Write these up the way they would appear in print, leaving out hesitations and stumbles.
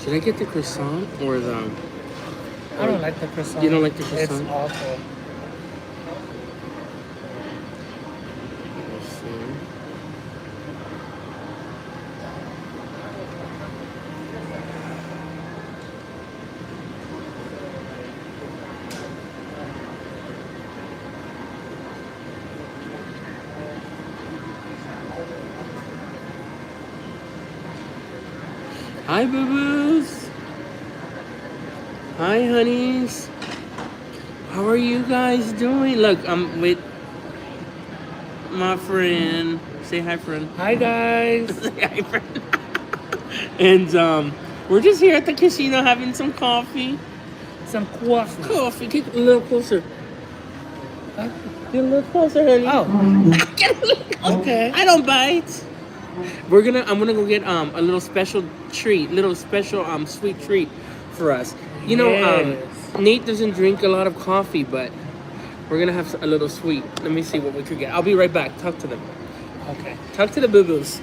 Should I get the croissant or the... I don't like the croissant. You don't like the It's croissant? awful. Let's see. Hi, boo-boos. Hi, honeys. How are you guys doing? Look, I'm with my friend. Say hi, friend. Hi, guys. Say hi, friend. And we're just here at the casino having some coffee. Some coffee. Coffee. Get a little closer. Get a little closer, honey. Oh. Get a little closer. Okay. I don't bite. I'm gonna go get a little special treat, sweet treat for us. You know, Yes. Nate doesn't drink a lot of coffee, but we're gonna have a little sweet. Let me see what we could get. I'll be right back. Talk to them. Okay. Talk to the boo-boos.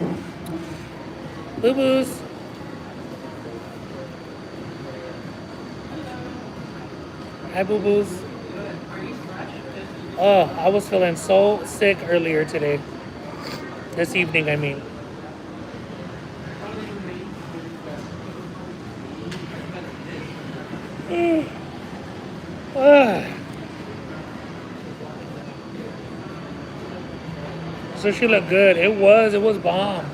Boo-boos. Hi, boo-boos. Oh, I was feeling so sick earlier today. This evening, I mean. Sushi looked good. It was bomb.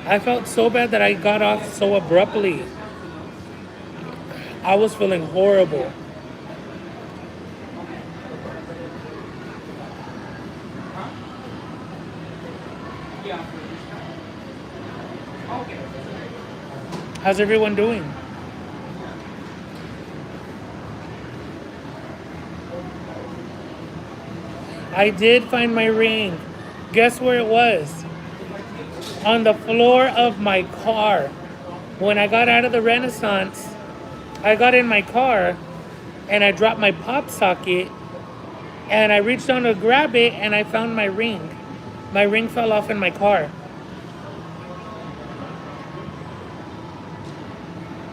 I felt so bad that I got off so abruptly. I was feeling horrible. How's everyone doing? I did find my ring. Guess where it was? On the floor of my car. When I got out of the Renaissance, I got in my car and I dropped my pop socket and I reached down to grab it and I found my ring. My ring fell off in my car.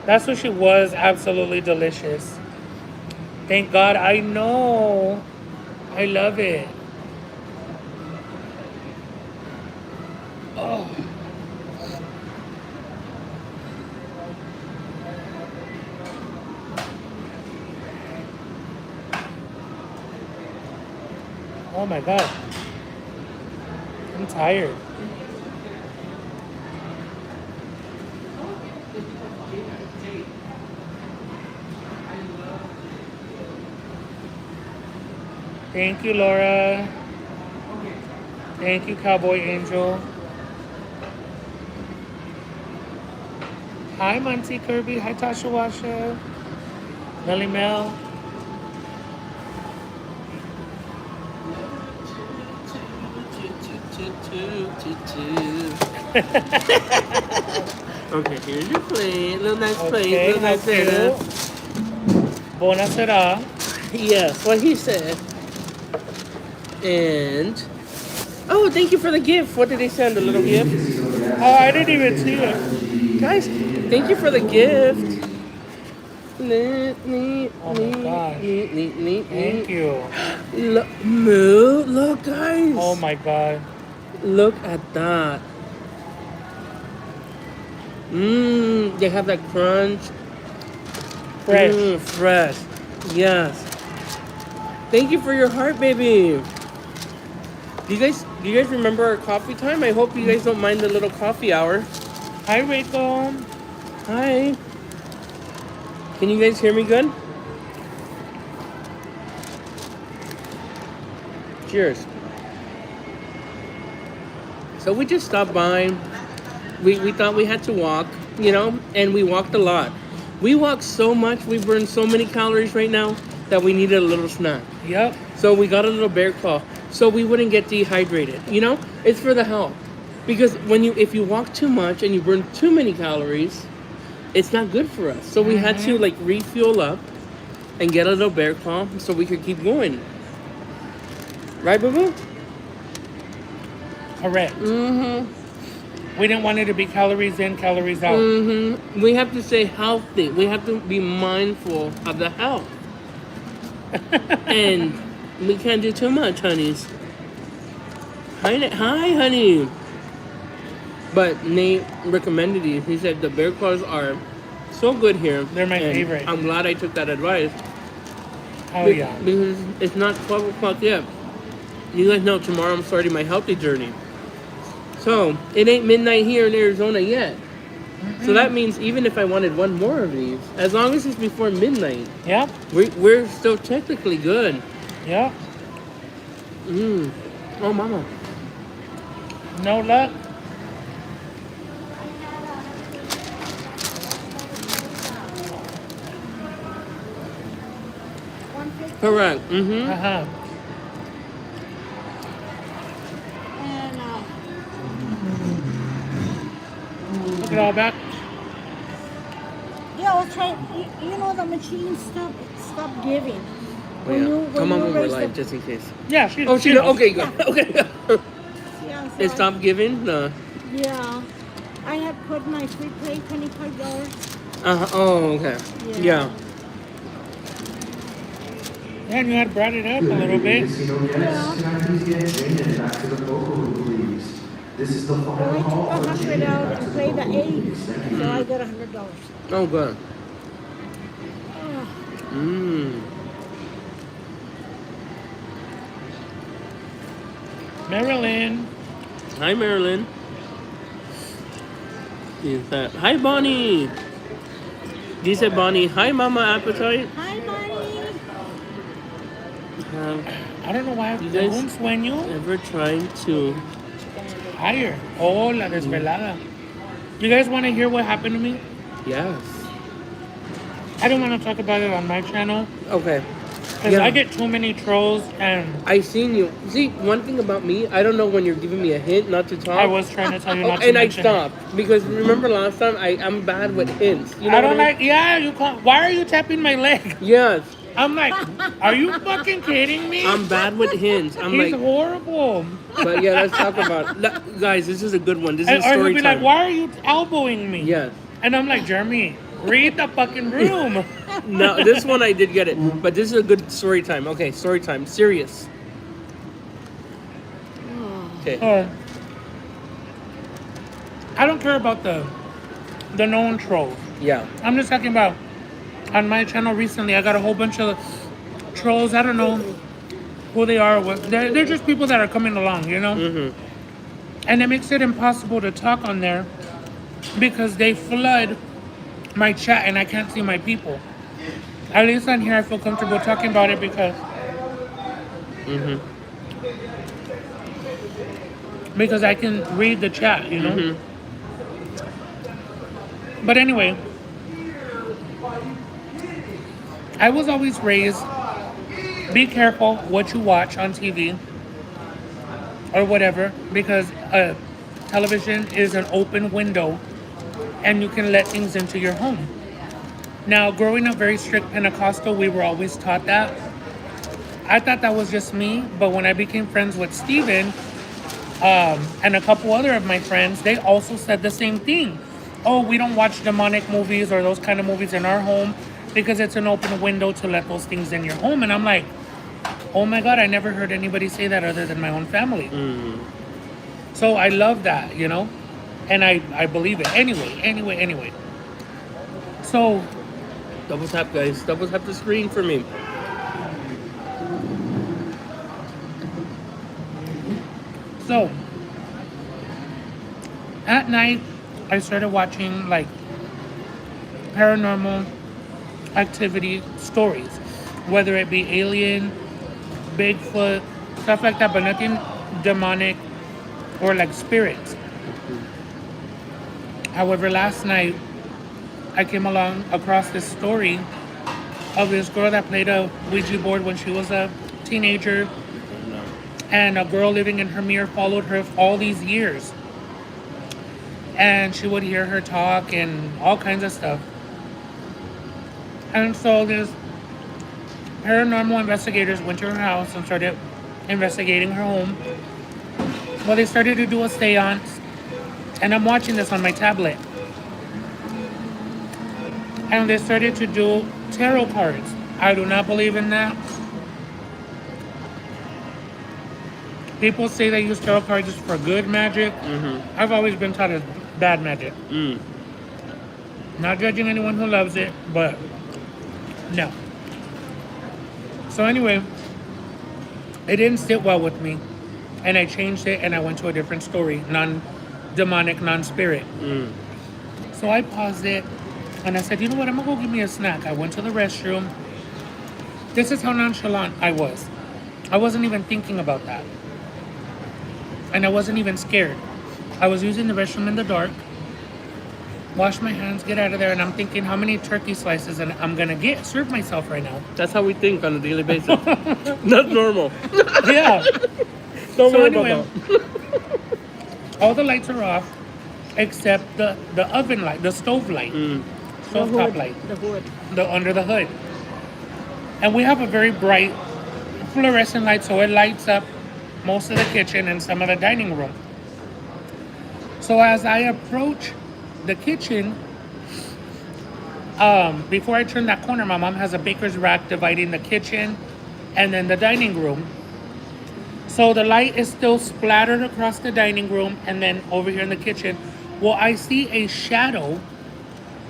That sushi was absolutely delicious. Thank God. I know. I love it. Oh. Oh my God. I'm tired. Thank you, Laura. Thank you, Cowboy Angel. Hi, Monty Kirby. Hi, Tasha Washa. Melly Mel. Okay, here's your plate. Little nice plate. Okay, Little nice dinner. Buonasera. Yes, what he said. And oh, thank you for the gift. What did they send? A little gift? Oh, I didn't even see it. Guys, thank you for the gift. Oh my gosh. Thank you. Look, Moo, look, guys. Oh my God. Look at that. They have that crunch. Fresh. Fresh. Yes. Thank you for your heart, baby. Do you guys remember our coffee time? I hope you guys don't mind the little coffee hour. Hi, Rico. Hi. Can you guys hear me good? Cheers. So we just stopped by. We thought we had to walk, and we walked a lot. We walked so much, we burned so many calories right now that we needed a little snack. Yep. So we got a little bear claw so we wouldn't get dehydrated. It's for the health. Because if you walk too much and you burn too many calories, it's not good for us. So we had to refuel up and get a little bear claw so we could keep going. Right, boo-boo? Correct. We didn't want it to be calories in, calories out. We have to stay healthy. We have to be mindful of the health. And we can't do too much, honeys. Hi, honey. But Nate recommended these. He said the bear claws are so good here. They're my and favorite. I'm glad I took that advice. Oh, yeah. Because it's not 12 o'clock yet. You guys know tomorrow I'm starting my healthy journey. So, it ain't midnight here in Arizona yet. So that means even if I wanted one more of these, as long as it's before midnight, Yep. we're still technically good. Yep. Oh, mama. No luck. Correct. Uh-huh. And Look it all back. yeah, I was trying. You know, the machine stop giving. Oh, yeah. Come on you when we're raise live, the- just in case. Yeah, she. Oh, she knows. okay, good. Okay. Yeah, so It stopped giving? No. Yeah, I had put my free play $25. Oh, okay. Yeah. Yeah, and you had brought it up a little bit. Casino guests, can I please get Jaden back to the poker room, please? This is the Well, I final took call for 100 Jaden out back to and the played the poker room, 8, please. Thank you. so I got $100. Oh, good. Oh, Marilyn. Hi, Marilyn. Is that? Hi, Bonnie. Dice Bonnie. Hi, Mama Appetite. hi, buddy. I don't know why You the guys- un sueño Ever tried to? higher. Oh, la desvelada. You guys want to hear what happened to me? Yes. I don't want to talk about it on my channel Okay. because I get too many trolls, and I seen you. See, one thing about me, I don't know when you're giving me a hint not to talk. I was trying to tell you not to and I mention it. stopped because remember last time I'm bad with hints. You know I what don't mean? like. Yeah, you can't. Why are you tapping my leg? Yes, I'm like, are you fucking kidding me? I'm bad with hints. I'm He's like, horrible. but yeah, let's talk about guys. This is a good one. This is Or he'll story be time. like, why are you elbowing me? Yes. And I'm like, Jeremy, read the fucking room. No, this one I did get it, but this is a good story time. Okay, story time. Serious. Okay. I don't care about the known trolls. Yeah. I'm just talking about on my channel recently. I got a whole bunch of trolls. I don't know who they are. They're just people that are coming along, you know. And it makes it impossible to talk on there because they flood my chat and I can't see my people. At least on here, I feel comfortable talking about it because because I can read the chat, you know. But anyway, I was always raised, be careful what you watch on TV or whatever, because television is an open window and you can let things into your home. Now, growing up very strict Pentecostal, we were always taught that. I thought that was just me, but when I became friends with Steven and a couple other of my friends, they also said the same thing. Oh, we don't watch demonic movies or those kind of movies in our home because it's an open window to let those things in your home. And I'm like, oh my God, I never heard anybody say that other than my own family. So I love that, you know, and I believe it. Anyway. So, Double tap, guys. Double tap the screen for me. So, at night, I started watching like paranormal activity stories, whether it be alien, Bigfoot, stuff like that, but nothing demonic or like spirits. However, last night, I came along across this story of this girl that played a Ouija board when she was a teenager. And a girl living in her mirror followed her all these years. And she would hear her talk and all kinds of stuff. And so these paranormal investigators went to her house and started investigating her home. Well, they started to do a seance. And I'm watching this on my tablet. And they started to do tarot cards. I do not believe in that. People say they use tarot cards for good magic. I've always been taught it's bad magic. Not judging anyone who loves it, but no. So anyway, it didn't sit well with me. And I changed it and I went to a different story. Non-demonic, non-spirit. So I paused it and I said, you know what, I'm gonna go get me a snack. I went to the restroom. This is how nonchalant I was. I wasn't even thinking about that. And I wasn't even scared. I was using the restroom in the dark. Wash my hands, get out of there, and I'm thinking how many turkey slices and I'm gonna serve myself right now. That's how we think on a daily basis. That's normal. Yeah. Don't So worry anyway, about that. all the lights are off except the oven light, the stove light, stove top light, The hood. under the hood. And we have a very bright fluorescent light, so it lights up most of the kitchen and some of the dining room. So as I approach the kitchen, before I turn that corner, my mom has a baker's rack dividing the kitchen and then the dining room. So the light is still splattered across the dining room and then over here in the kitchen. Well, I see a shadow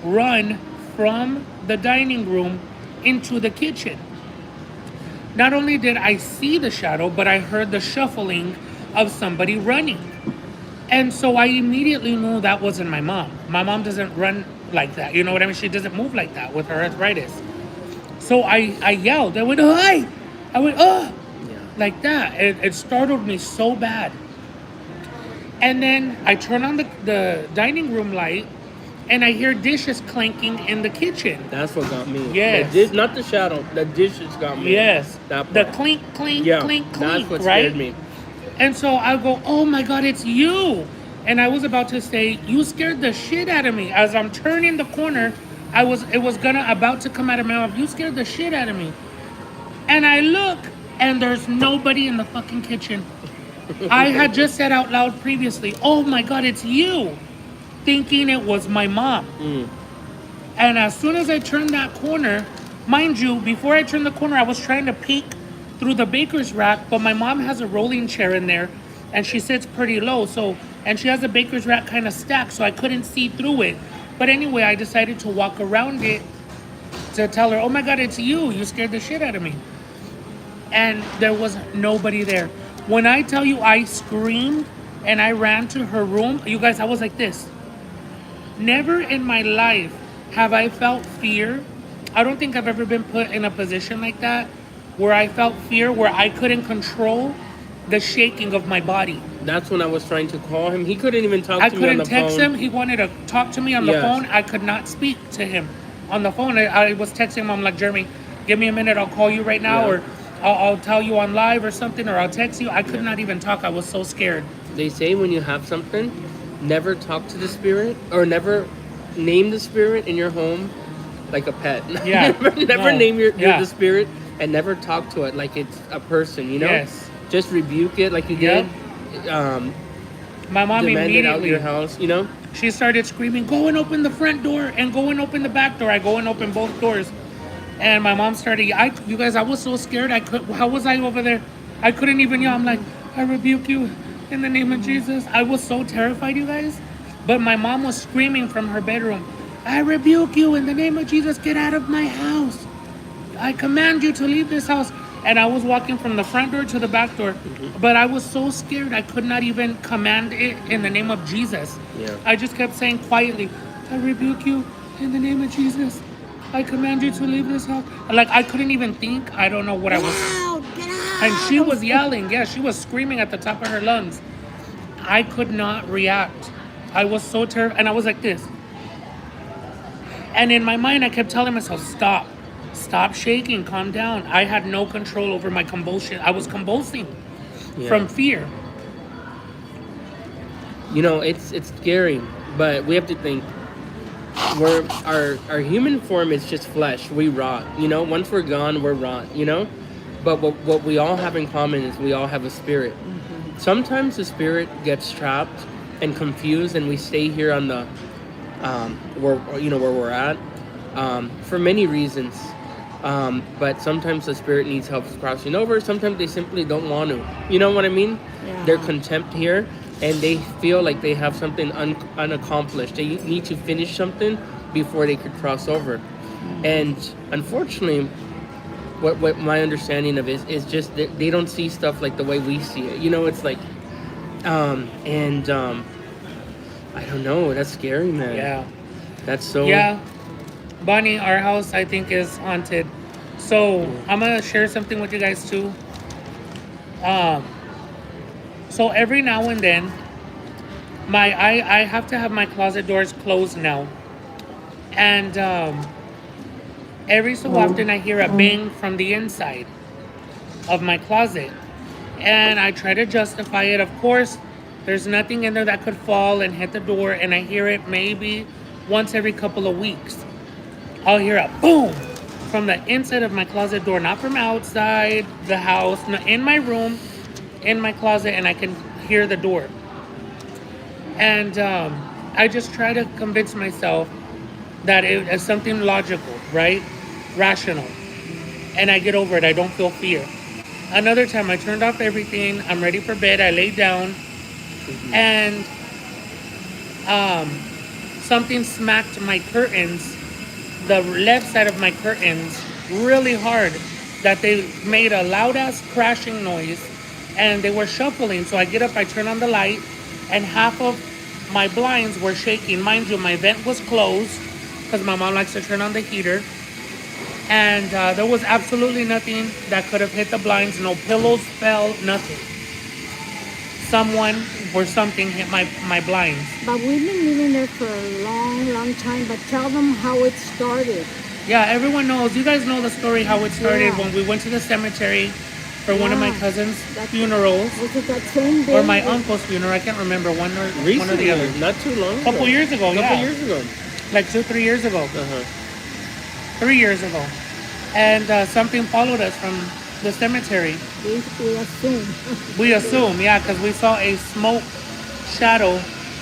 run from the dining room into the kitchen. Not only did I see the shadow, but I heard the shuffling of somebody running. And so I immediately knew that wasn't my mom. My mom doesn't run like that. You know what I mean? She doesn't move like that with her arthritis. So I yelled. I went, hi! I went, oh! Yeah. Like that. It startled me so bad. And then I turn on the dining room light and I hear dishes clanking in the kitchen. That's what got me. Yes. Not the shadow. The dishes got me. Yes. That The part. clink, clink, Yeah, clink, clink, that's what right? scared me. And so I go, oh my God, it's you. And I was about to say, you scared the shit out of me. As I'm turning the corner, it was about to come out of my mouth. You scared the shit out of me. And I look, and there's nobody in the fucking kitchen. I had just said out loud previously, oh my God, it's you. Thinking it was my mom. And as soon as I turned that corner, mind you, before I turned the corner, I was trying to peek through the baker's rack, but my mom has a rolling chair in there and she sits pretty low. And she has a baker's rack kind of stacked, so I couldn't see through it. But anyway, I decided to walk around it to tell her, oh my God, it's you. You scared the shit out of me. And there was nobody there. When I tell you I screamed and I ran to her room, you guys, I was like this. Never in my life have I felt fear. I don't think I've ever been put in a position like that where I felt fear, where I couldn't control the shaking of my body. That's when I was trying to call him. He couldn't even talk I to me on the couldn't text phone. him. He wanted to talk to me on the Yes. phone. I could not speak to him on the phone. I was texting him. I'm like, Jeremy, give me a minute. I'll call you right now, Yeah. or I'll tell you on live or something, or I'll text you. I could not even talk. I was so scared. They say when you have something, never talk to the spirit or never name the spirit in your home like a pet. Yeah. never No. name Yeah. the spirit and never talk to it like it's a person, you know? Yes. Just rebuke it like you Yep. did. My mom Demand it out immediately, your house, you know? she started screaming, go and open the front door and go and open the back door. I go and open both doors. And my mom started, you guys, I was so scared. How was I over there? I couldn't even yell. I'm like, I rebuke you in the name of Jesus. I was so terrified, you guys. But my mom was screaming from her bedroom, I rebuke you in the name of Jesus. Get out of my house. I command you to leave this house. And I was walking from the front door to the back door. But I was so scared I could not even command it in the name of Jesus. Yeah. I just kept saying quietly, I rebuke you in the name of Jesus. I command you to leave this house. Like, I couldn't even think. I don't know what I was. Get out! And she was yelling. Yeah, she was screaming at the top of her lungs. I could not react. I was so terrified. And I was like this. And in my mind, I kept telling myself, stop. Stop shaking. Calm down. I had no control over my convulsion. I was convulsing from fear. You know, it's scary, but we have to think our human form is just flesh. We rot, you know? Once we're gone, we're rot, you know? But what we all have in common is we all have a spirit. Sometimes the spirit gets trapped and confused, and we stay here on the where we're at for many reasons. But sometimes the spirit needs help crossing over. Sometimes they simply don't want to. You know what I mean? Yeah. They're contempt here, and they feel like they have something unaccomplished. They need to finish something before they could cross over. And unfortunately, what my understanding of is just that they don't see stuff like the way we see it. You know, it's like, I don't know. That's scary, man. Yeah. That's so. Yeah. Bonnie, our house, I think, is haunted. So I'm going to share something with you guys, too. So every now and then, I have to have my closet doors closed now. And every so often, I hear a bang from the inside of my closet. And I try to justify it. Of course, there's nothing in there that could fall and hit the door. And I hear it maybe once every couple of weeks. I'll hear a boom from the inside of my closet door, not from outside the house, not in my room, in my closet, and I can hear the door. And I just try to convince myself that it is something logical, right? Rational. And I get over it. I don't feel fear. Another time I turned off everything. I'm ready for bed. I lay down. And something smacked my curtains, the left side of my curtains, really hard, that they made a loud ass crashing noise, and they were shuffling. So I get up, I turn on the light, and half of my blinds were shaking. Mind you, my vent was closed because my mom likes to turn on the heater, and there was absolutely nothing that could have hit the blinds. No pillows fell, nothing. Someone or something hit my blinds. But we've been living there for a long, long time. But tell them how it started. Yeah, everyone knows. You guys know the story how it started Yeah. when we went to the cemetery for one of my Yeah. cousin's That's- funerals, Was it that same day? or my uncle's funeral. I can't remember one or Recently, the other. not too long ago. Couple years ago, Couple yeah. years ago. Like 2-3 years ago, Uh-huh. 3 years ago, and something followed us from the cemetery. We assume. We assume, yeah, because we saw a smoke shadow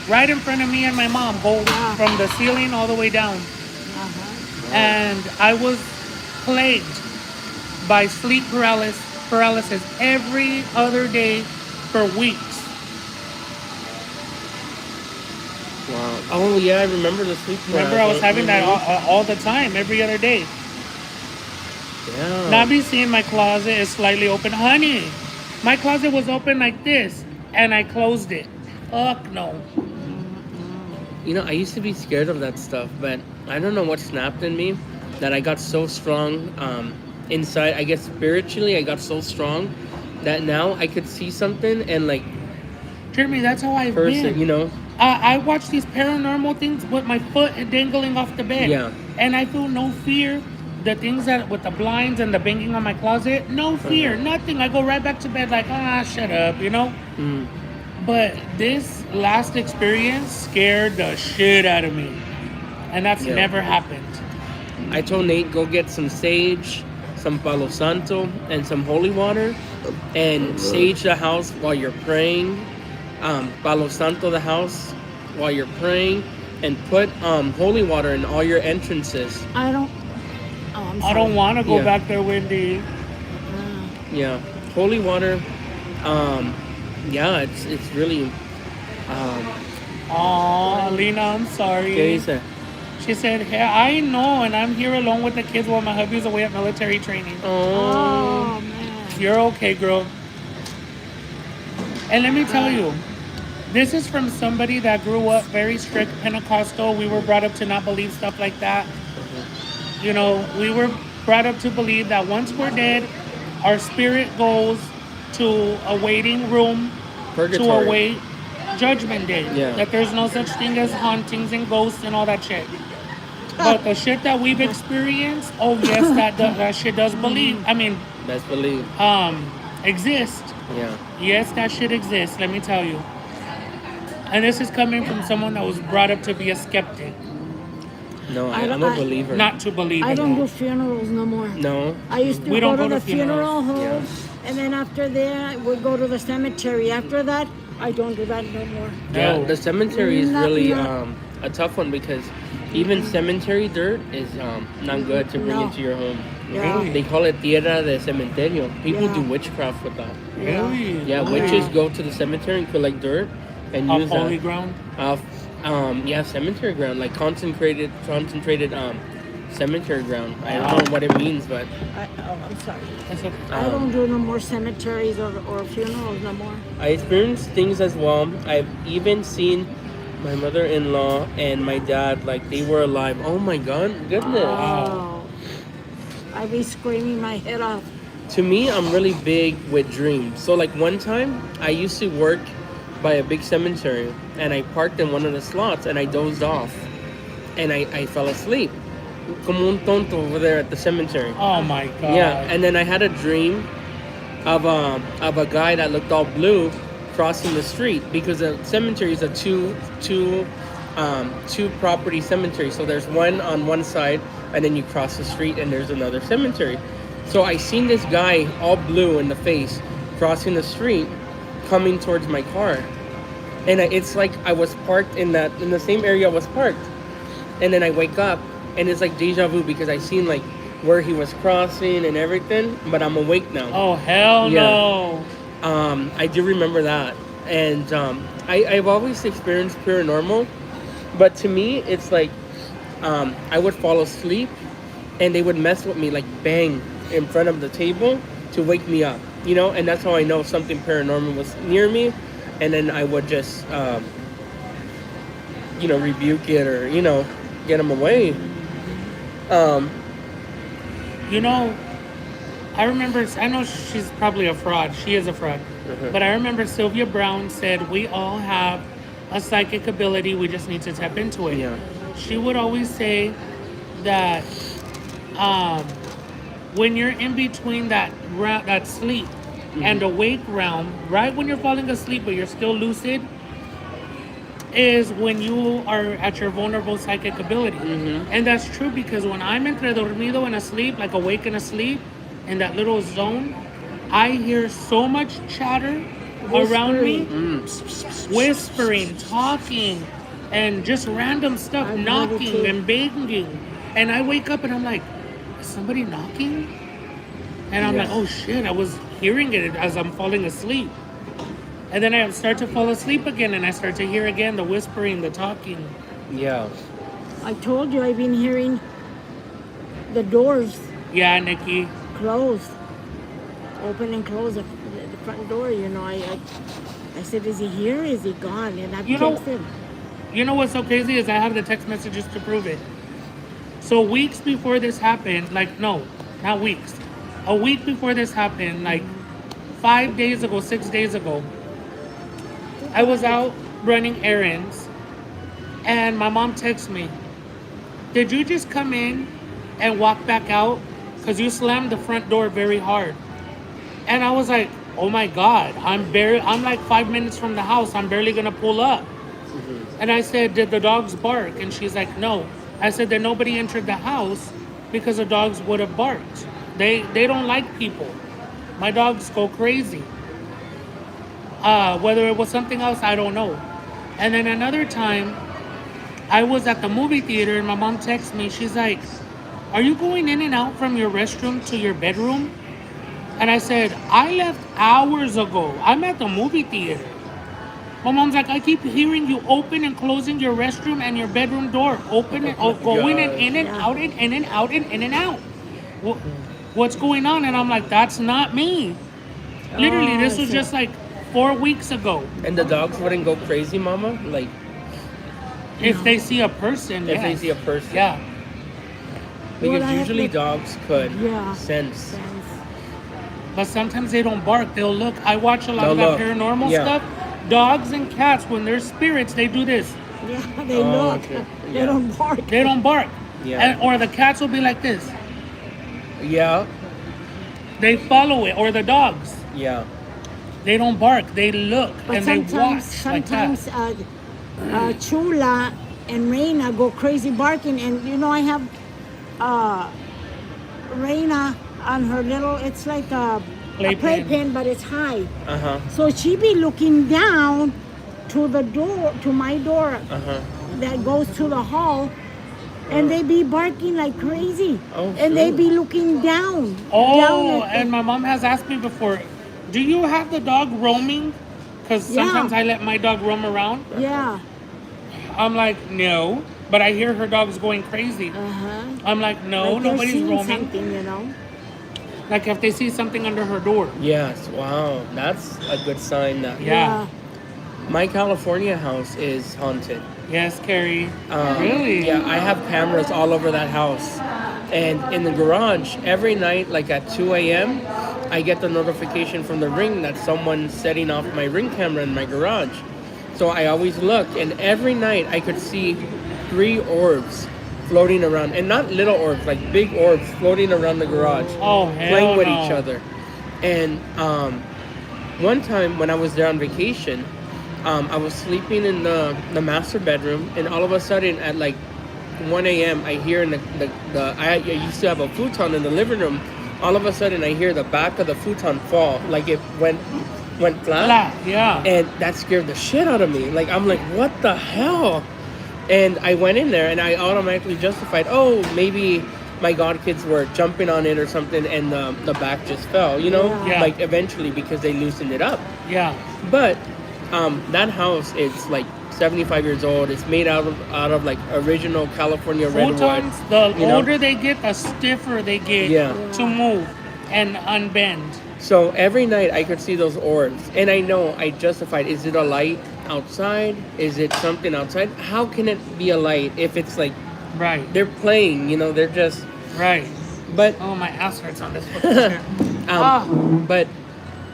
right in front of me and my mom go Yeah. from the ceiling all the way down. Uh-huh. And I was plagued by sleep paralysis every other day for weeks. Wow. Oh yeah, I remember the sleep. Remember, I was having that Mhm. all the time, every other day. Yeah. Now me seeing my closet is slightly open. Honey, my closet was open like this, and I closed it. Fuck no. You know, I used to be scared of that stuff, but I don't know what snapped in me that I got so strong inside. I guess spiritually, I got so strong that now I could see something and like Jeremy, that's how I've person, been. you know. I watch these paranormal things with my foot dangling off the bed. Yeah. And I feel no fear. The things that with the blinds and the banging on my closet, no fear, nothing. I go right back to bed like, shut up, you know? Mm. But this last experience scared the shit out of me. And that's Yeah. never happened. I told Nate go get some sage, some Palo Santo, and some holy water, and sage the house while you're praying. Palo Santo the house while you're praying, and put holy water in all your entrances. I don't. Oh, I'm sorry. I don't want to go Yeah. back there, Wendy. Yeah, holy water. Yeah, it's really. Aw, Lena, I'm sorry. ¿Qué dice? She said, hey, I know, and I'm here alone with the kids while my hubby's away at military training. Oh. Oh man. You're okay, girl. And let me tell you, this is from somebody that grew up very strict Pentecostal. We were brought up to not believe stuff like that. You know, we were brought up to believe that once we're dead, our spirit goes to a waiting room to Purgatory. await Judgment Day. Yeah. That there's no such thing as hauntings and ghosts and all that shit. But the shit that we've experienced, oh yes, that shit does believe. I mean, Best believe. exist. Yeah. Yes, that shit exists, let me tell you. And this is coming from someone that was brought up to be a skeptic, No, I I'm don't- a believer. not to believe I in don't it. do funerals no more. No. I used to We go don't to go the to funeral funerals. home, and then after that, we'd go to the cemetery. After that, I don't do that no more. Yeah, No. the cemetery is Not- really not- a tough one because even cemetery dirt is not good to bring No. into your home. Yeah. Really? They call it tierra de cementerio. People Yeah. do witchcraft with that. Really? Yeah, Why? witches go to the cemetery and collect dirt and Off use holy that. ground? Yeah, cemetery ground, like concentrated cemetery ground. I Wow. don't know what it means, but I'm sorry. That's okay. I don't do no more cemeteries or funerals no more. I experienced things as well. I've even seen my mother-in-law and my dad, like they were alive. Oh my goodness. Oh. I'd be screaming my head off. To me, I'm really big with dreams. So like one time, I used to work by a big cemetery and I parked in one of the slots and I dozed off and I fell asleep. Como un tonto over there at the cemetery. Oh my god. Yeah, and then I had a dream of a guy that looked all blue crossing the street because the cemetery is a two property cemetery. So there's one on one side, and then you cross the street, and there's another cemetery. So I seen this guy all blue in the face crossing the street, coming towards my car, and it's like I was parked in the same area I was parked, and then I wake up, and it's like deja vu because I seen like where he was crossing and everything, but I'm awake now. Oh hell Yeah. no. I do remember that, and I've always experienced paranormal, but to me it's like I would fall asleep, and they would mess with me like bang in front of the table to wake me up, you know, and that's how I know something paranormal was near me, and then I would just rebuke it or get them away. You know, I know she's probably a fraud. She is a fraud. But I remember Sylvia Brown said, we all have a psychic ability. We just need to tap into it. Yeah. She would always say that when you're in between that sleep and awake realm, right when you're falling asleep but you're still lucid, is when you are at your vulnerable psychic ability. And that's true because when I'm entre dormido and asleep, like awake and asleep, in that little zone, I hear so much chatter around me, whispering, talking, and just random stuff, I've heard it knocking too. and banging. And I wake up and I'm like, is somebody knocking? And I'm Yes. like, oh shit, I was hearing it as I'm falling asleep. And then I start to fall asleep again, and I start to hear again the whispering, the talking. Yeah. I told you I've been hearing the doors Yeah, Nikki. close, open and close the front door. I said, is he here? Is he gone? And I You know- texted. You know what's so crazy is I have the text messages to prove it. So weeks before this happened, no, not weeks. A week before this happened, 5 days ago, 6 days ago, I was out running errands, and my mom texts me, did you just come in and walk back out? Because you slammed the front door very hard. And I was like, oh my God, I'm like 5 minutes from the house. I'm barely gonna pull up. And I said, did the dogs bark? And she's like, no. I said that nobody entered the house because the dogs would have barked. They don't like people. My dogs go crazy. Whether it was something else, I don't know. And then another time, I was at the movie theater and my mom texts me. She's like, are you going in and out from your restroom to your bedroom? And I said, I left hours ago. I'm at the movie theater. My mom's like, I keep hearing you open and closing your restroom and your bedroom door. Open and going and in and out and in and out and in and out. What's going on? And I'm like, that's not me. Literally, this was just 4 weeks ago. And the dogs wouldn't go crazy, Mama? Like, If they see a person, if they yes. see a person? Yeah. Because Well, I have usually the- dogs could Yeah. sense. But sometimes they don't bark. They'll look. I watch a lot They'll of that look. paranormal Yeah. stuff. Dogs and cats, when they're spirits, they do this. Yeah, they Oh, look. okay. They Yeah. don't bark. They don't bark. Yeah. Or the cats will be like this. Yeah. They follow it. Or the dogs. Yeah. They don't bark. They look But and they watch sometimes like that. Chula and Reina go crazy barking, and I have Reina on her little. It's like a playpen, but it's high. Uh-huh. So she be looking down to the door, to my door Uh-huh. that goes to the hall, and they be barking like crazy. Oh, And they shoot. be looking down. Oh, down and my mom has asked me before, do you have the dog roaming? Because Yeah. sometimes I let my dog roam around. Yeah. I'm like, no. But I hear her dog's going crazy. Uh-huh. I'm like, no, Like they're nobody's seeing roaming. something, you know. Like if they see something under her door. Yes. Wow. That's a good sign that Yeah. my California house is haunted. Yes, Carrie. Um, Really? Yeah, I have cameras all over that house. And in the garage, every night, like at 2 a.m., I get the notification from the Ring that someone's setting off my Ring camera in my garage. So I always look, and every night I could see 3 orbs floating around. And not little orbs, like big orbs floating around the garage, Oh, hell playing with no. each other. And one time when I was there on vacation, I was sleeping in the master bedroom, and all of a sudden at like 1 a.m. I hear in I used to have a futon in the living room. All of a sudden I hear the back of the futon fall, like it went flat. Flat, yeah. And that scared the shit out of me. Like I'm like, what the hell? And I went in there and I automatically justified, oh, maybe my godkids were jumping on it or something, and the back just fell, you know? Yeah. Like eventually because they loosened it up. Yeah. But that house is like 75 years old. It's made out of like original California redwood. Futons, the you know? older they get, the stiffer they get Yeah. to move and unbend. So every night I could see those orbs, and I know I justified. Is it a light outside? Is it something outside? How can it be a light if it's like Right. they're playing? You know, they're just. Right. But Oh, my ass hurts on this picture. but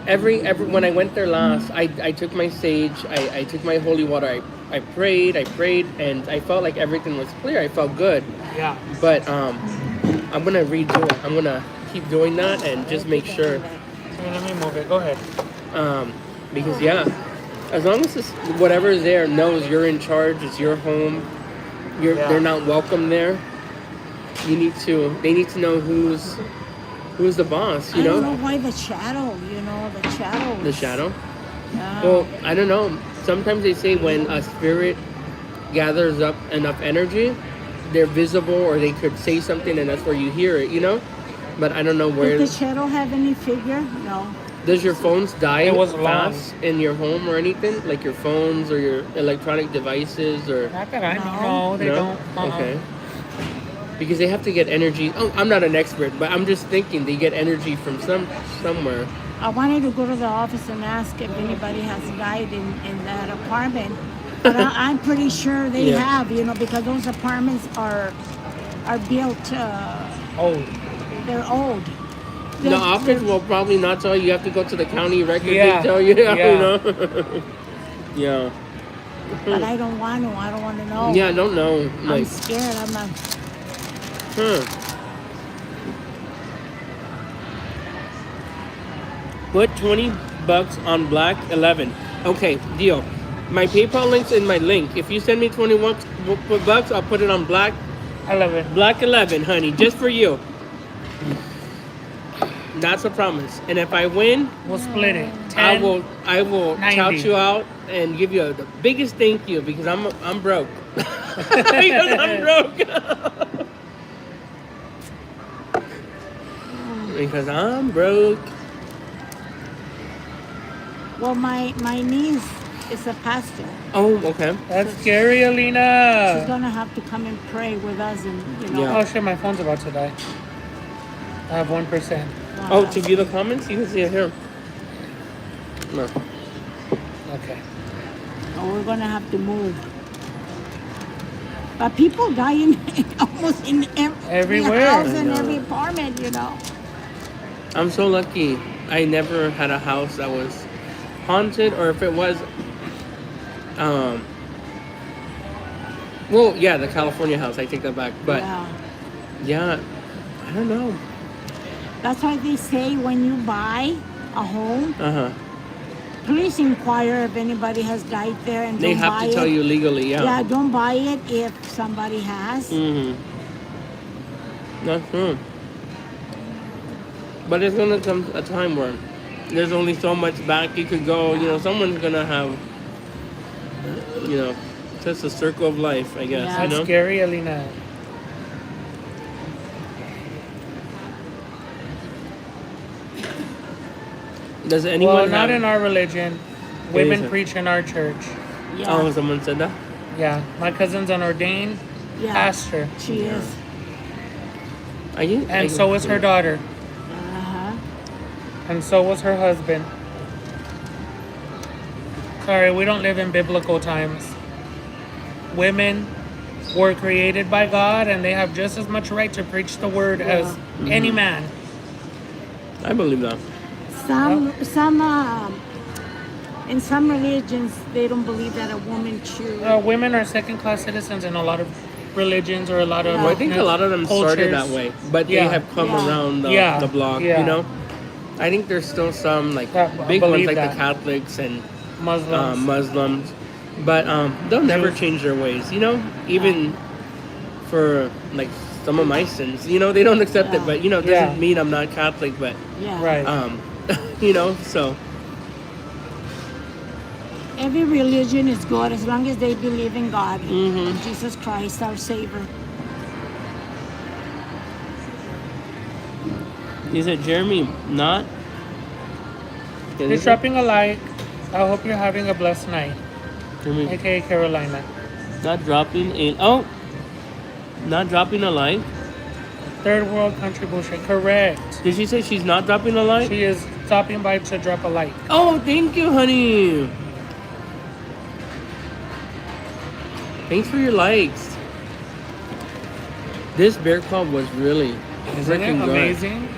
every when I went there last, I took my sage, I took my holy water, I prayed, and I felt like everything was clear. I felt good. Yeah. But I'm gonna redo it. I'm gonna keep doing that and just make sure. Here, let me move it. Go ahead. Because yeah, as long as whatever is there knows you're in charge, it's your home. Yeah. They're not welcome there. They need to know who's the boss. You I don't know. know why the shadow, the shadow. The shadow. Yeah. Well, I don't know. Sometimes they say when a spirit gathers up enough energy, they're visible, or they could say something, and that's where you hear it. You know. But I don't know where. Did the shadow have any figure? No. Does your phones die It was long. fast in your home or anything? Like your phones or your electronic devices or... Not that I know. No. No, they don't. Okay. Because they have to get energy... Oh, I'm not an expert, but I'm just thinking they get energy from somewhere. I wanted to go to the office and ask if anybody has died in that apartment. But I'm pretty sure they Yeah. have, because those apartments are built, Oh, they're old. The office will probably not tell you. You have to go to the county record. Yeah. They tell you, Yeah. you know? Yeah. But I don't want to. I don't want to know. Yeah, I don't know. I'm Like, scared. I'm not. Put $20 on Black 11. Okay, deal. My PayPal link's in my link. If you send me $21, I'll put it on Black I love it. Black 11, honey, just for you. That's a promise. And if I win, We'll split it. 10, I will 90. shout you out and give you the biggest thank you because I'm broke. Because I'm broke. Because I'm broke. Well, my niece is a pastor. Oh, okay. That's scary, She's Alina. gonna have to come and pray with us, and Yeah. Oh shit, my phone's about to die. I have 1%. Oh, to view the comments, you can see it here. No. Okay. Oh, we're gonna have to move. But people die in almost in every Everywhere. house I and know. every apartment, I'm so lucky. I never had a house that was haunted, or if it was, well, yeah, the California house. I take that back, but yeah, I don't know. That's why they say when you buy a home, Uh-huh. please inquire if anybody has died there, and They don't have buy to tell it. you legally, yeah. Yeah, don't buy it if somebody has. Mm-hmm. That's true. But it's gonna come a time where there's only so much back you could go. You know, someone's gonna have, you know, just a circle of life, I guess. Yeah. You That's know. scary, Alina. Does anyone Well, have? not in our religion. is Women it? preach in our church. Yeah. Oh, someone said that. Yeah, my cousin's an ordained Yeah. pastor, She is. and so is her daughter, Uh-huh. and so was her husband. Sorry, we don't live in biblical times. Women were created by God, and they have just as much right to preach the word as any man. I believe that. Some in some religions they don't believe that a woman should. Women are second-class citizens in a lot of religions or a lot of. Yeah. Well, I think a lot of them started that cultures. way, but they Yeah. have come Yeah. around the block. Yeah. You know, I think there's still some like Yeah, I big ones believe like that. the Catholics and Muslims. Muslims, but they'll never Jews. change their ways. You know, even for like some of my sins, you know, they don't accept it. Yeah. But you know, it Yeah. doesn't mean I'm not Catholic. But Yeah. Right. you know, so Every religion is good as long as they believe in God, Mhm. Jesus Christ, our Savior. you said Jeremy not. He's dropping a like. I hope you're having a blessed night. Jeremy AKA Carolina. not dropping not dropping a like. Third world country bullshit. Correct. Did she say she's not dropping a like? She is stopping by to drop a like. Oh, thank you, honey. Thanks for your likes. This bear claw was really Isn't freaking it good. amazing?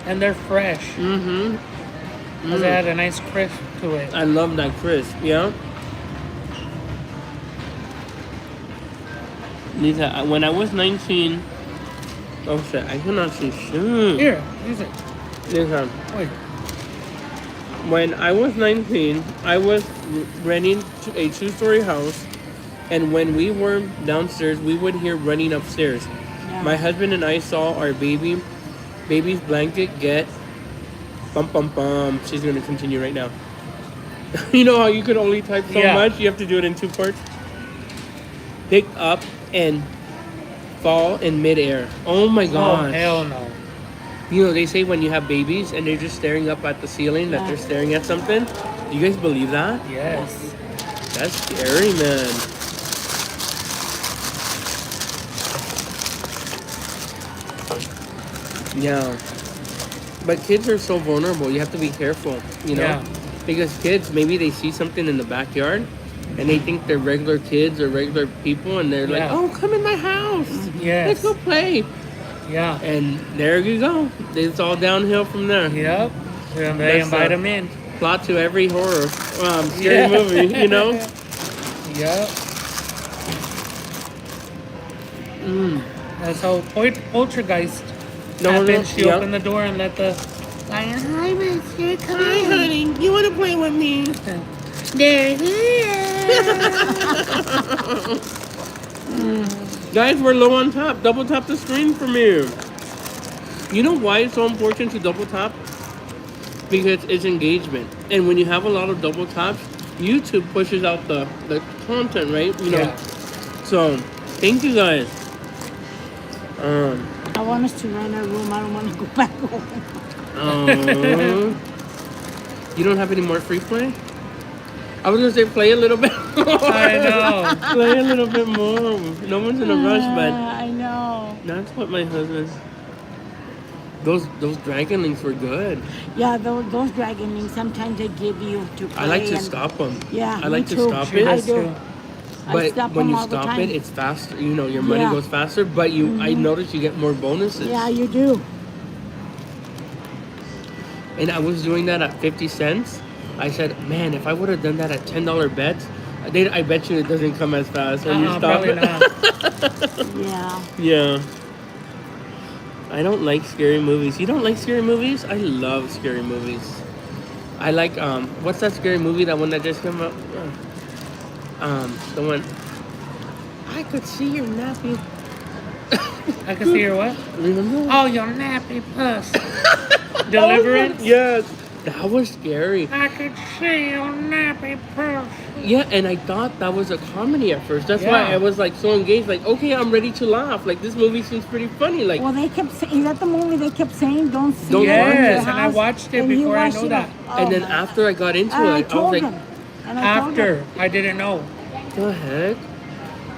And they're fresh. Mm-hmm. Because it had a nice crisp to it. I love that crisp, yeah. Lisa, when I was 19, oh shit, I cannot see shit. Here, use it. Lisa, Wait. when I was 19, I was renting a two-story house, and when we were downstairs, we would hear running upstairs. Yeah. My husband and I saw our baby's blanket get bum bum bum. She's gonna continue right now. You know how you could only type so Yeah. much? You have to do it in two parts. Pick up and fall in midair. Oh my Oh, gosh. hell no. You know, they say when you have babies and they're just staring up at the ceiling that Yeah. they're staring at something. Do you guys believe that? Yes. That's scary, man. Yeah. But kids are so vulnerable. You have to be careful, you know? Yeah. Because kids, maybe they see something in the backyard and they think they're regular kids or regular people and they're like, Yeah. oh, come in my house. Yes. Let's go play. Yeah. And there you go. It's all downhill from there. Yep. And they That's invite the- them in. Plot to every horror scary Yeah. movie, you know? Yep. Mm. That's how Poltergeist No, happened. She yeah. opened the door and let the lion, hi, miss, here, come Hi, in. honey. You want to play with me? They're here. Guys, we're low on top. Double tap the screen for me. You know why it's so important to double tap? Because it's engagement. And when you have a lot of double taps, YouTube pushes out the content, right? You know. Yeah. So, thank you guys. I want us to rent a room. I don't want to go back home. You don't have any more free play? I was gonna say play a little bit more. I know. Play a little bit more. No one's in a rush, but I know. that's what my husband. Those dragon links were good. Yeah, those dragon rings, sometimes they give you to play. I like to and- stop them. Yeah, I like me to too. stop She it. I does do. too. I But stop when them you all the stop time. it, it's faster. You know, your money Yeah. goes faster. But I noticed you get more bonuses. Yeah, you do. And I was doing that at 50 cents. I said, man, if I would have done that at $10 bets, I bet you it doesn't come as fast when you stop Probably it. not. Yeah. Yeah. I don't like scary movies. You don't like scary movies? I love scary movies. I like what's that scary movie? That one that just came out? The one. I could see your nappy. I can see your what? Remember? Oh, your nappy puss. Deliverance? Yes. That was scary. I could see your nappy purse. Yeah, and I thought that was a comedy at first. That's why Yeah. I was like so engaged. Like, okay, I'm ready to laugh. Like, this movie seems pretty funny. Like, Well, they kept saying, is that the movie they kept saying, don't see Don't it in watch your it. Yes, and I house? watched it And you before I watched knew it. that. Oh, and then my- after I got into And I it, I told was like, him. And I told him. After, I didn't know. the heck?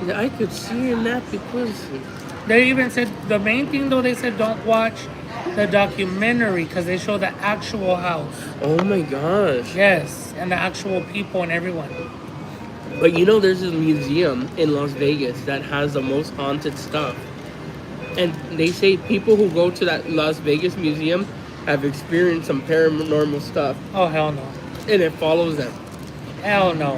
Yeah, I could see your nappy pussy. They even said, the main thing though, they said don't watch the documentary because they show the actual house. Oh my gosh. Yes, and the actual people and everyone. But you know, there's this museum in Las Vegas that has the most haunted stuff. And they say people who go to that Las Vegas museum have experienced some paranormal stuff. Oh, hell no. And it follows them. Hell no.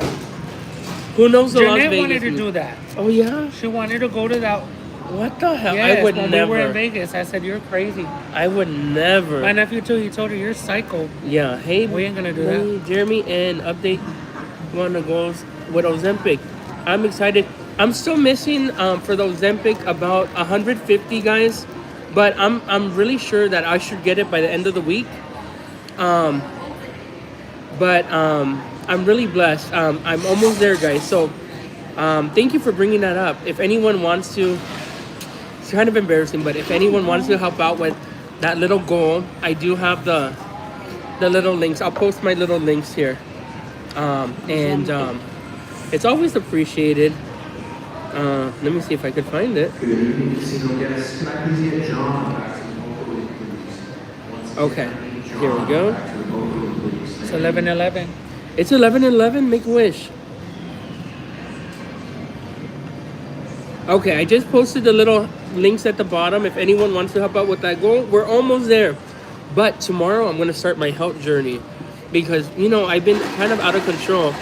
Who knows the Las Jeanette Vegas wanted to museum? do that. Oh yeah? She wanted to go to that. What the hell? Yes, I would when never. we were in Vegas, I said, you're crazy. I would never. My nephew too, he told her, you're psycho. Yeah, hey, We ain't gonna do that. Jeremy, and update one of goals with Ozempic. I'm excited. I'm still missing for the Ozempic about 150 guys, but I'm really sure that I should get it by the end of the week. But I'm really blessed. I'm almost there, guys. So thank you for bringing that up. If anyone wants to, it's kind of embarrassing, but if anyone wants to help out with that little goal, I do have the little links. I'll post my little links here. It's always appreciated. Let me see if I could find it. Good evening, casino guests. Can I please get John back to the vocal booth, please? Once Okay, again, John here we go. back to the vocal booth, please. It's 11:11. It's 11:11. Make a wish. Okay, I just posted the little links at the bottom. If anyone wants to help out with that goal, we're almost there. But tomorrow I'm gonna start my health journey because you know I've been kind of out of control.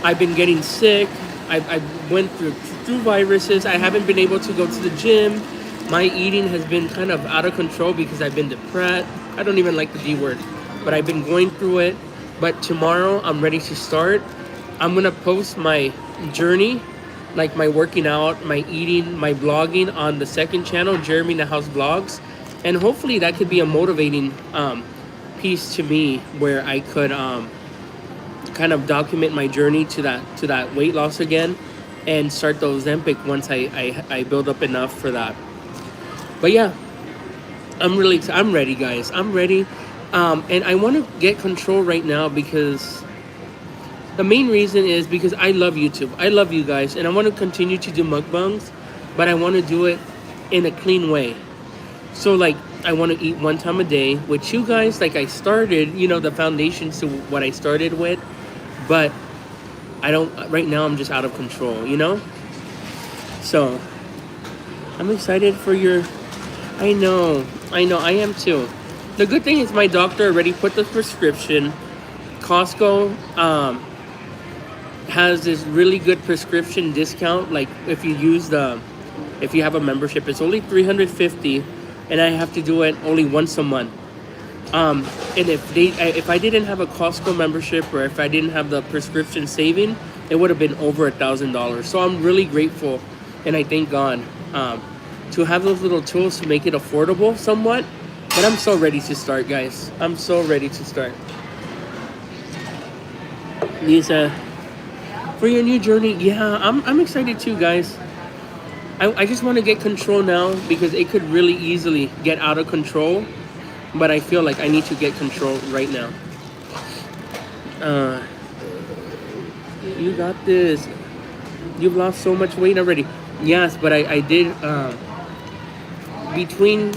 I've been getting sick. I went through viruses. I haven't been able to go to the gym. My eating has been kind of out of control because I've been depressed. I don't even like the D word, but I've been going through it. But tomorrow I'm ready to start. I'm gonna post my journey, like my working out, my eating, my blogging on the second channel, Jeremy in the House Vlogs, and hopefully that could be a motivating piece to me where I could kind of document my journey to that weight loss again, and start the Ozempic once I build up enough for that. But yeah, I'm ready, guys. I'm ready, and I want to get control right now because the main reason is because I love YouTube. I love you guys, and I want to continue to do mukbangs, but I want to do it in a clean way. So like, I want to eat one time a day with you guys. Like I started, you know, the foundations to what I started with, but I don't. Right now, I'm just out of control, you know. So I'm excited for your. I know, I am too. The good thing is my doctor already put the prescription. Costco has this really good prescription discount. Like if you have a membership, it's only $350, and I have to do it only once a month. And if I didn't have a Costco membership, or if I didn't have the prescription saving, it would have been over $1,000. So I'm really grateful, and I thank God to have those little tools to make it affordable somewhat. But I'm so ready to start, guys. I'm so ready to start. Lisa, for your new journey, yeah, I'm excited too, guys. I just want to get control now because it could really easily get out of control. But I feel like I need to get control right now. You got this. You've lost so much weight already. Yes, but I did. Between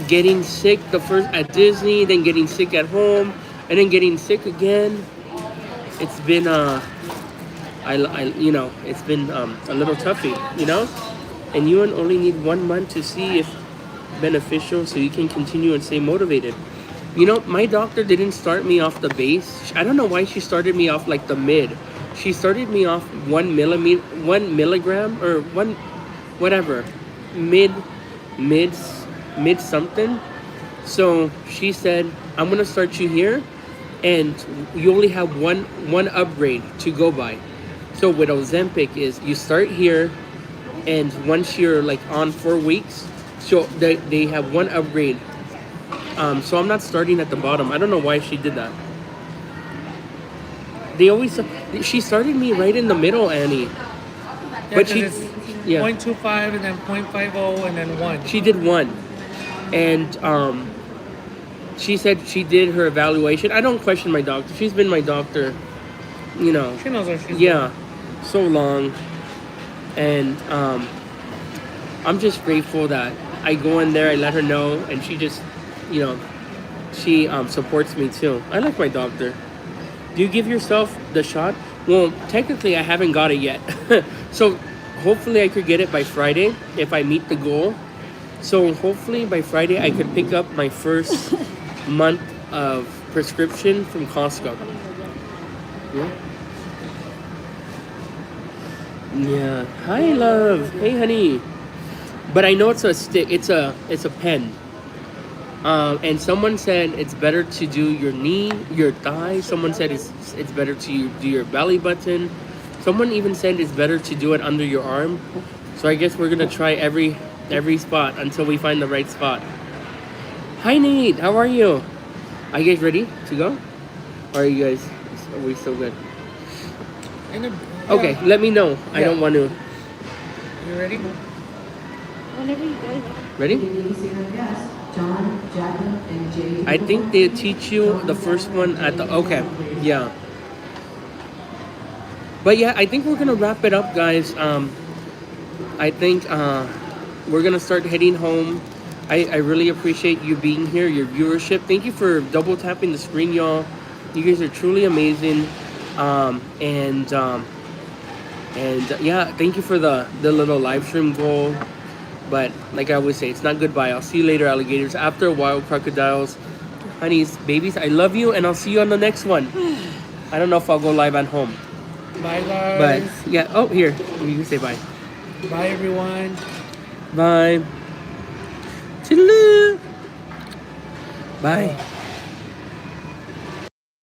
getting sick the first at Disney, then getting sick at home, and then getting sick again, it's been it's been a little toughy, you know. And you only need 1 month to see if beneficial, so you can continue and stay motivated. You know, my doctor didn't start me off the base. I don't know why she started me off like the mid. She started me off 1 milligram or one whatever mid something. So she said, I'm gonna start you here, and you only have one upgrade to go by. So with Ozempic is you start here, and once you're like on 4 weeks, so they have one upgrade So I'm not starting at the bottom. I don't know why she did that. They always she started me right in the middle, Annie. Yeah, But 'cause she, it's yeah, 0.25 and then 0.50 and then 1. she did one, and she said she did her evaluation. I don't question my doctor. She's been my doctor, you know. She knows what she's Yeah, so long, and I'm just grateful that I go in there. I let her know, and she just, you know, she supports me too. I like my doctor. Do you give yourself the shot? Well, technically, I haven't got it yet. So hopefully I could get it by Friday if I meet the goal. So hopefully by Friday I could pick up my first month of prescription from Costco. Yeah. Yeah. Hi, love. Hey, honey. But I know it's a stick. It's a pen. And someone said it's better to do your knee, your thigh. Someone said it's better to do your belly button. Someone even said it's better to do it under your arm. So I guess we're gonna try every spot until we find the right spot. Hi Nate, how are you? Are you guys ready to go? Or are you guys? Are we still good? Okay, let me know. I don't want to. You ready? Whenever you guys are. Ready? John, Jacqueline, and Jay. I think they teach you the first one at the. Okay, yeah. But yeah, I think we're gonna wrap it up, guys. I think we're gonna start heading home. I really appreciate you being here, your viewership. Thank you for double tapping the screen, y'all. You guys are truly amazing. And yeah, thank you for the little live stream goal. But like I always say, it's not goodbye. I'll see you later, alligators. After wild crocodiles, honeys, babies. I love you, and I'll see you on the next one. I don't know if I'll go live at home. Bye, guys. But yeah, oh here, you can say bye. Bye, everyone. Bye. Toodaloo. Bye.